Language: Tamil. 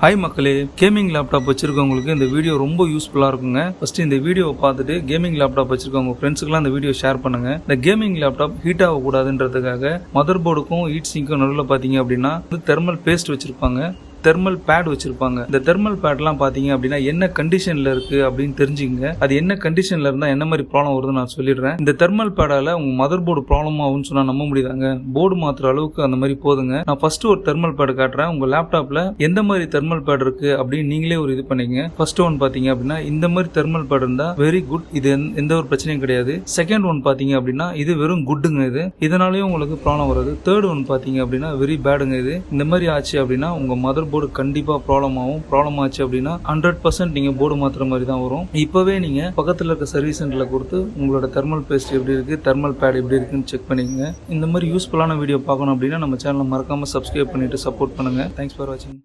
ஹாய் மக்களே, கேமிங் லேப்டாப் வச்சிருக்கவங்களுக்கு இந்த வீடியோ ரொம்ப யூஸ்ஃபுல்லாக இருக்குங்க. ஃபர்ஸ்ட் இந்த வீடியோவை பார்த்துட்டு கேமிங் லேப்டாப் வச்சிருக்கவங்க ஃப்ரெண்ட்ஸுக்குலாம் இந்த வீடியோ ஷேர் பண்ணுங்க. இந்த கேமிங் லேப்டாப் ஹீட் ஆகக்கூடாதுன்றதுக்காக மதர் போர்டுக்கும் ஹீட் சிங்க்கும் நடுவில் பார்த்தீங்க அப்படின்னா தெர்மல் பேஸ்ட் வச்சிருப்பாங்க, தெர்மல் பேட் வச்சிருப்பாங்க. இந்த தெர்மல் பேட்லாம் பாத்தீங்க அப்படின்னா என்ன கண்டிஷன்ல இருக்கு அப்படின்னு தெரிஞ்சுங்க. அது என்ன கண்டிஷன்ல இருந்தா என்ன மாதிரி ப்ராப்ளம் வருதுன்னு நான் சொல்லிடுறேன். இந்த தெர்மல் பேடால உங்க மதர் போர்டு ப்ராப்ளம் ஆகும்னு சொன்னா நம்ப முடியாதாங்க. போர்டு மாத்துற அளவுக்கு அந்த மாதிரி போதுங்க. நான் ஃபர்ஸ்ட் ஒரு தெர்மல் பேட் காட்டுறேன். உங்க லேப்டாப்ல எந்த மாதிரி தெர்மல் பேட் இருக்கு அப்படின்னு நீங்களே ஒரு இது பண்ணிங்க. ஃபர்ஸ்ட் ஒன் பாத்தீங்க அப்படின்னா இந்த மாதிரி தெர்மல் பேட் இருந்தா வெரி குட், இது எந்த ஒரு பிரச்சனையும் கிடையாது. செகண்ட் ஒன் பாத்தீங்க அப்படின்னா இது வெறும் குட்டுங்க, இது இதனாலயும் உங்களுக்கு ப்ராப்ளம் வருது. தேர்ட் ஒன் பாத்தீங்க அப்படின்னா வெரி பேடுங்க. இது இந்த மாதிரி ஆச்சு அப்படின்னா உங்க மதர் போர்டு கண்டிப்பா ப்ராப்ளம் ஆகும். ப்ராப்ளம் ஆச்சு அப்படின்னா 100% நீங்க போர்டு மாத்துற மாதிரி தான் வரும். இப்பவே நீங்க பக்கத்துல இருக்க சர்வீஸ் சென்டர்ல கொடுத்து உங்களோட தெர்மல் பேஸ்ட் எப்படி இருக்கு, தெர்மல் பேட் எப்படி இருக்குன்னு செக் பண்ணிக்கங்க. இந்த மாதிரி யூஸ்ஃபுல்லான வீடியோ பார்க்கணும் அப்படின்னா நம்ம சேனலை மறக்காம சப்ஸ்கிரைப் பண்ணிட்டு சப்போர்ட் பண்ணுங்க. தேங்க்ஸ் ஃபார் வாட்சிங்.